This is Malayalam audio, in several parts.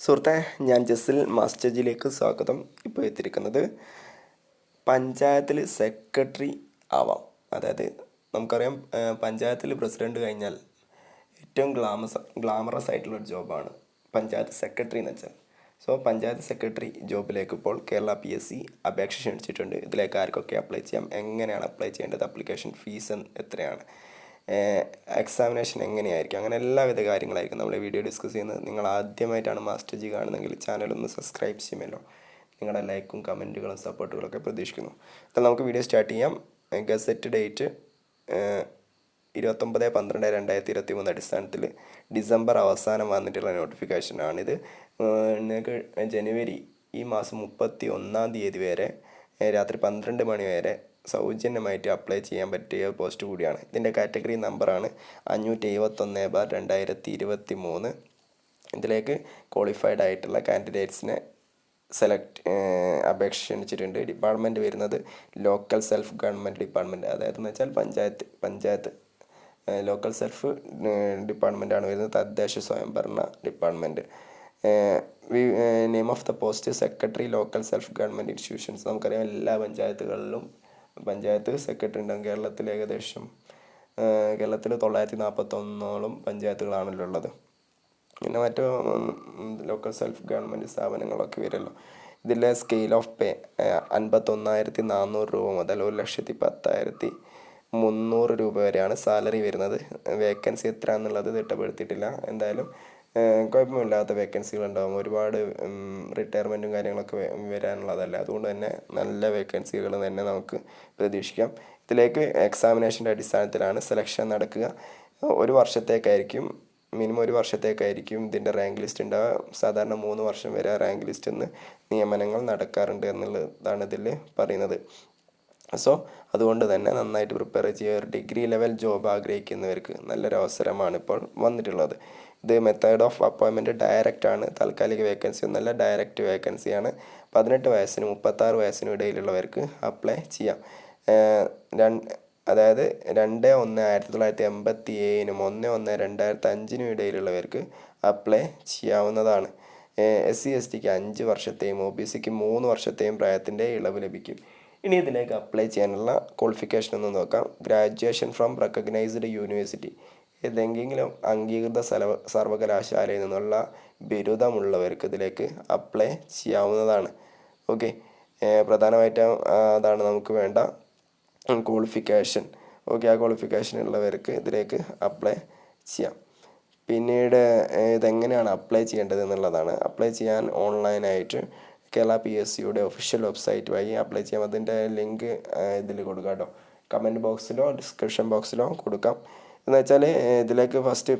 സുഹൃത്തെ, ഞാൻ ജസിൽ മാസ്റ്റേജിലേക്ക് സ്വാഗതം. ഇപ്പോൾ എത്തിയിരിക്കുന്നത് പഞ്ചായത്തിൽ സെക്രട്ടറി ആവാം. അതായത് നമുക്കറിയാം, പഞ്ചായത്തിൽ പ്രസിഡന്റ് കഴിഞ്ഞാൽ ഏറ്റവും ഗ്ലാമറസ് ആയിട്ടുള്ളൊരു ജോബാണ് പഞ്ചായത്ത് സെക്രട്ടറി എന്ന് വെച്ചാൽ. സോ പഞ്ചായത്ത് സെക്രട്ടറി ജോബിലേക്ക് ഇപ്പോൾ കേരള PSC അപേക്ഷ ക്ഷണിച്ചിട്ടുണ്ട്. ഇതിലേക്ക് ആർക്കൊക്കെ അപ്ലൈ ചെയ്യാം, എങ്ങനെയാണ് അപ്ലൈ ചെയ്യേണ്ടത്, അപ്ലിക്കേഷൻ ഫീസ് എത്രയാണ്, എക്സാമിനേഷൻ എങ്ങനെയായിരിക്കും, അങ്ങനെ എല്ലാവിധ കാര്യങ്ങളായിരിക്കും നമ്മൾ ഈ വീഡിയോ ഡിസ്കസ് ചെയ്യുന്നത്. നിങ്ങൾ ആദ്യമായിട്ടാണ് മാസ്റ്റർ ജി കാണുന്നതെങ്കിൽ ചാനലൊന്ന് സബ്സ്ക്രൈബ് ചെയ്യുമല്ലോ. നിങ്ങളുടെ ലൈക്കും കമൻറ്റുകളും സപ്പോർട്ടുകളൊക്കെ പ്രതീക്ഷിക്കുന്നു. അപ്പോൾ നമുക്ക് വീഡിയോ സ്റ്റാർട്ട് ചെയ്യാം. ഗസറ്റ് ഡേറ്റ് 29/12/2023 അടിസ്ഥാനത്തിൽ ഡിസംബർ അവസാനം വന്നിട്ടുള്ള നോട്ടിഫിക്കേഷനാണിത്. നിങ്ങൾക്ക് ജനുവരി ഈ മാസം 31-ാം തീയതി വരെ രാത്രി 12 മണി വരെ സൗജന്യമായിട്ട് അപ്ലൈ ചെയ്യാൻ പറ്റിയ പോസ്റ്റ് കൂടിയാണ്. ഇതിൻ്റെ കാറ്റഗറി നമ്പറാണ് 571/2023. ഇതിലേക്ക് ക്വാളിഫൈഡ് ആയിട്ടുള്ള കാൻഡിഡേറ്റ്സിനെ അപേക്ഷ ക്ഷണിച്ചിട്ടുണ്ട്. ഡിപ്പാർട്ട്മെൻറ്റ് വരുന്നത് ലോക്കൽ സെൽഫ് ഗവൺമെൻറ് ഡിപ്പാർട്ട്മെൻറ്റ്, അതായത് എന്ന് വെച്ചാൽ പഞ്ചായത്ത് ലോക്കൽ സെൽഫ് ഡിപ്പാർട്ട്മെൻറ്റാണ് വരുന്നത്, തദ്ദേശ സ്വയംഭരണ department. Name of the post secretary local self government institutions. നമുക്കറിയാം എല്ലാ പഞ്ചായത്തുകളിലും പഞ്ചായത്ത് സെക്രട്ടറി ഉണ്ടാകും. കേരളത്തിൽ 941 പഞ്ചായത്തുകളാണല്ലോ ഉള്ളത്. പിന്നെ മറ്റു ലോക്കൽ സെൽഫ് ഗവൺമെൻറ് സ്ഥാപനങ്ങളൊക്കെ വരുമല്ലോ. ഇതിലെ സ്കെയിൽ ഓഫ് പേ 51,400 രൂപ മുതൽ 1,10,300 രൂപ വരെയാണ് സാലറി വരുന്നത്. വേക്കൻസി എത്ര എന്നുള്ളത് തിട്ടപ്പെടുത്തിയിട്ടില്ല. എന്തായാലും കുഴപ്പമില്ലാത്ത വേക്കൻസികളുണ്ടാകും. ഒരുപാട് റിട്ടയർമെൻറ്റും കാര്യങ്ങളൊക്കെ വരാനുള്ളതല്ല. അതുകൊണ്ട് തന്നെ നല്ല വേക്കൻസികൾ തന്നെ നമുക്ക് പ്രതീക്ഷിക്കാം. ഇതിലേക്ക് എക്സാമിനേഷൻ്റെ അടിസ്ഥാനത്തിലാണ് സെലക്ഷൻ നടക്കുക. മിനിമം ഒരു വർഷത്തേക്കായിരിക്കും ഇതിൻ്റെ റാങ്ക് ലിസ്റ്റ് ഉണ്ടാവുക. സാധാരണ 3 വർഷം വരെ റാങ്ക് ലിസ്റ്റിൽ നിന്ന് നിയമനങ്ങൾ നടക്കാറുണ്ട് എന്നുള്ളതാണ് ഇതിൽ പറയുന്നത്. സോ അതുകൊണ്ട് തന്നെ നന്നായിട്ട് പ്രിപ്പയർ ചെയ്യുക. ഒരു ഡിഗ്രി ലെവൽ ജോബ് ആഗ്രഹിക്കുന്നവർക്ക് നല്ലൊരു അവസരമാണ് ഇപ്പോൾ വന്നിട്ടുള്ളത്. ഇത് മെത്തേഡ് ഓഫ് അപ്പോയിൻമെൻറ്റ് ഡയറക്റ്റ് ആണ്. താൽക്കാലിക വേക്കൻസി ഒന്നല്ല, ഡയറക്റ്റ് വേക്കൻസിയാണ്. 18 വയസ്സിനും 36 വയസ്സിനും ഇടയിലുള്ളവർക്ക് അപ്ലൈ ചെയ്യാം. അതായത് 2/1/1987 1/1/2005 ഇടയിലുള്ളവർക്ക് അപ്ലൈ ചെയ്യാവുന്നതാണ്. SC/STക്ക് 5 വർഷത്തെയും OBCക്ക് 3 വർഷത്തെയും പ്രായത്തിൻ്റെ ഇളവ് ലഭിക്കും. ഇനി ഇതിലേക്ക് അപ്ലൈ ചെയ്യാനുള്ള ക്വാളിഫിക്കേഷൻ ഒന്ന് നോക്കാം. ഗ്രാജുവേഷൻ ഫ്രം റെക്കഗ്നൈസ്ഡ് യൂണിവേഴ്സിറ്റി, ഏതെങ്കിലും അംഗീകൃത സർവകലാശാലയിൽ നിന്നുള്ള ബിരുദമുള്ളവർക്ക് ഇതിലേക്ക് അപ്ലൈ ചെയ്യാവുന്നതാണ്. ഓക്കെ, പ്രധാനമായിട്ടും അതാണ് നമുക്ക് വേണ്ട ക്വാളിഫിക്കേഷൻ. ഓക്കെ, ആ ക്വാളിഫിക്കേഷൻ ഉള്ളവർക്ക് ഇതിലേക്ക് അപ്ലൈ ചെയ്യാം. പിന്നീട് ഇതെങ്ങനെയാണ് അപ്ലൈ ചെയ്യേണ്ടത് എന്നുള്ളതാണ്. അപ്ലൈ ചെയ്യാൻ ഓൺലൈനായിട്ട് കേരള PSCയുടെ ഒഫീഷ്യൽ വെബ്സൈറ്റ് വഴി അപ്ലൈ ചെയ്യാം. അതിൻ്റെ ലിങ്ക് ഇതിൽ കൊടുക്കാം കേട്ടോ. കമൻറ്റ് ബോക്സിലോ ഡിസ്ക്രിപ്ഷൻ ബോക്സിലോ കൊടുക്കാം. എന്ന് വെച്ചാൽ ഇതിലേക്ക് ഫസ്റ്റ്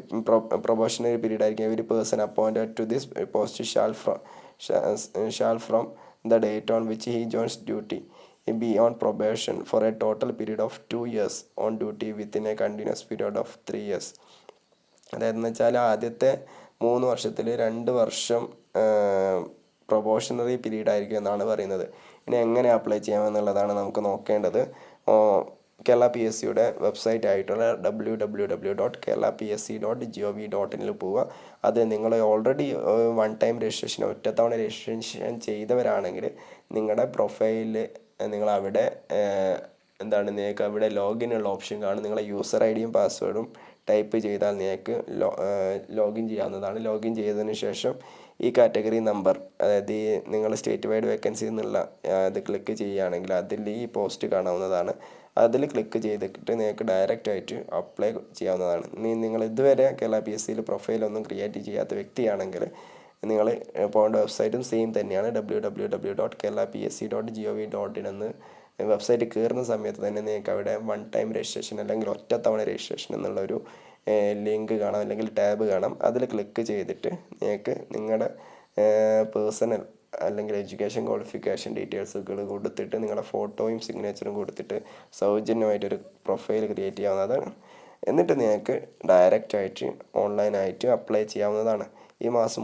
പ്രൊബോഷണറി പീരീഡ് ആയിരിക്കും. Every person appointed to this post shall from the date on which he joins duty be on probation for a total period of 2 years on duty within a continuous period of 3 years. അതായത് എന്ന് വെച്ചാൽ ആദ്യത്തെ 3 വർഷത്തിൽ 2 വർഷം പ്രൊബോഷണറി പീരീഡ് ആയിരിക്കും എന്നാണ് പറയുന്നത്. ഇനി എങ്ങനെ അപ്ലൈ ചെയ്യാമെന്നുള്ളതാണ് നമുക്ക് നോക്കേണ്ടത്. കേരള PSCയുടെ വെബ്സൈറ്റ് ആയിട്ടുള്ള www.keralapsc.gov.in പോവുക. അത് നിങ്ങൾ ഓൾറെഡി ടൈം രജിസ്ട്രേഷൻ ഒറ്റത്തവണ രജിസ്ട്രേഷൻ ചെയ്തവരാണെങ്കിൽ നിങ്ങളുടെ പ്രൊഫൈലിൽ നിങ്ങളവിടെ നിങ്ങൾക്ക് അവിടെ ലോഗിനുള്ള ഓപ്ഷൻ കാണും. നിങ്ങളെ യൂസർ ID യും പാസ്വേഡും ടൈപ്പ് ചെയ്താൽ നിങ്ങൾക്ക് ലോഗിൻ ചെയ്യാവുന്നതാണ്. ലോഗിൻ ചെയ്തതിന് ശേഷം ഈ കാറ്റഗറി നമ്പർ, അതായത് ഈ നിങ്ങൾ സ്റ്റേറ്റ് വൈഡ് വേക്കൻസി എന്നുള്ള അത് ക്ലിക്ക് ചെയ്യുകയാണെങ്കിൽ അതിൽ ഈ പോസ്റ്റ് കാണാവുന്നതാണ്. അതിൽ ക്ലിക്ക് ചെയ്തിട്ട് നിങ്ങൾക്ക് ഡയറക്റ്റ് ആയിട്ട് അപ്ലൈ ചെയ്യാവുന്നതാണ്. നിങ്ങൾ ഇതുവരെ കേരള PSCയിൽ പ്രൊഫൈലൊന്നും ക്രിയേറ്റ് ചെയ്യാത്ത വ്യക്തിയാണെങ്കിൽ നിങ്ങൾ പോകേണ്ട വെബ്സൈറ്റും സെയിം തന്നെയാണ്. www.keralapsc.gov.in എന്ന് വെബ്സൈറ്റ് കയറുന്ന സമയത്ത് തന്നെ നിങ്ങൾക്ക് അവിടെ ടൈം രജിസ്ട്രേഷൻ അല്ലെങ്കിൽ ഒറ്റത്തവണ രജിസ്ട്രേഷൻ എന്നുള്ളൊരു ലിങ്ക് കാണാം, അല്ലെങ്കിൽ ടാബ് കാണാം. അതിൽ ക്ലിക്ക് ചെയ്തിട്ട് നിങ്ങൾക്ക് നിങ്ങളുടെ പേഴ്സണൽ അല്ലെങ്കിൽ എഡ്യൂക്കേഷൻ ക്വാളിഫിക്കേഷൻ ഡീറ്റെയിൽസുകൾ കൊടുത്തിട്ട് നിങ്ങളുടെ ഫോട്ടോയും സിഗ്നേച്ചറും കൊടുത്തിട്ട് സൗജന്യമായിട്ടൊരു പ്രൊഫൈൽ ക്രിയേറ്റ് ചെയ്യാവുന്നതാണ്. എന്നിട്ട് നിങ്ങൾക്ക് ഡയറക്റ്റായിട്ട് ഓൺലൈനായിട്ട് അപ്ലൈ ചെയ്യാവുന്നതാണ്. ഈ മാസം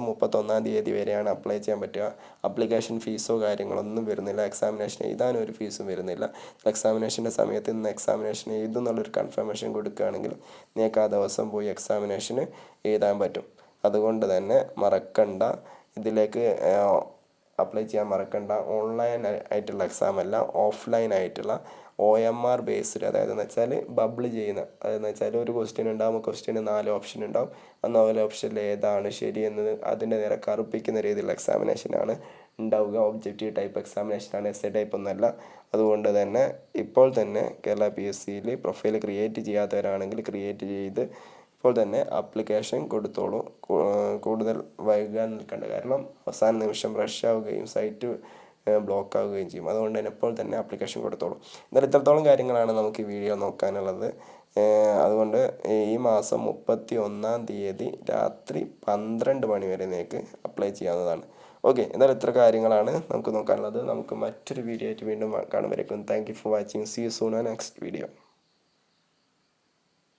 31-ാം തീയതി വരെയാണ് അപ്ലൈ ചെയ്യാൻ പറ്റുക. അപ്ലിക്കേഷൻ ഫീസോ കാര്യങ്ങളൊന്നും വരുന്നില്ല. എക്സാമിനേഷൻ എഴുതാനും ഒരു ഫീസും വരുന്നില്ല. എക്സാമിനേഷൻ്റെ സമയത്ത് ഇന്ന് എക്സാമിനേഷൻ എഴുതും എന്നുള്ളൊരു കൺഫർമേഷൻ കൊടുക്കുകയാണെങ്കിൽ നിങ്ങൾക്ക് ആ ദിവസം പോയി എക്സാമിനേഷന് എഴുതാൻ പറ്റും. അതുകൊണ്ട് തന്നെ മറക്കണ്ട, ഇതിലേക്ക് അപ്ലൈ ചെയ്യാൻ മറക്കണ്ട. ഓൺലൈൻ ആയിട്ടുള്ള എക്സാം അല്ല, ഓഫ്ലൈൻ ആയിട്ടുള്ള OMR ബേസ്ഡ്, അതായത് എന്ന് വെച്ചാൽ ബബിൾ ചെയ്യുന്ന, അതെന്ന് വെച്ചാൽ ഒരു ക്വസ്റ്റ്യൻ ഉണ്ടാകുമ്പോൾ ക്വസ്റ്റ്യന് 4 ഓപ്ഷൻ ഉണ്ടാവും. ആ 4 ഓപ്ഷനിൽ ഏതാണ് ശരി എന്നത് അതിൻ്റെ നേരെ കറുപ്പിക്കുന്ന രീതിയിലുള്ള എക്സാമിനേഷനാണ് ഉണ്ടാവുക. ഒബ്ജക്റ്റീവ് ടൈപ്പ് എക്സാമിനേഷനാണ്, എസ്എ ടൈപ്പ് ഒന്നുമല്ല. അതുകൊണ്ട് തന്നെ ഇപ്പോൾ തന്നെ കേരള PSCയിൽ പ്രൊഫൈൽ ക്രിയേറ്റ് ചെയ്യാത്തവരാണെങ്കിൽ ക്രിയേറ്റ് ചെയ്ത് ഇപ്പോൾ തന്നെ ആപ്ലിക്കേഷൻ കൊടുത്തോളൂ. കൂടുതൽ വൈകാൻ നിൽക്കേണ്ട, കാരണം അവസാന നിമിഷം റഷ് ആവുകയും സൈറ്റ് ബ്ലോക്ക് ആവുകയും ചെയ്യും. അതുകൊണ്ട് തന്നെ ഇപ്പോൾ തന്നെ ആപ്ലിക്കേഷൻ കൊടുത്തോളൂ. എന്നാലും ഇത്രത്തോളം കാര്യങ്ങളാണ് നമുക്ക് ഈ വീഡിയോ നോക്കാനുള്ളത്. അതുകൊണ്ട് ഈ മാസം 31-ാം തീയതി രാത്രി 12 മണി വരെ നിങ്ങൾക്ക് അപ്ലൈ ചെയ്യാവുന്നതാണ്. ഓക്കെ, എന്നാലും ഇത്ര കാര്യങ്ങളാണ് നമുക്ക് നോക്കാനുള്ളത്. നമുക്ക് മറ്റൊരു വീഡിയോ ആയിട്ട് വീണ്ടും കാണുമ്പോഴേക്കും thank you for watching. See you soon next video.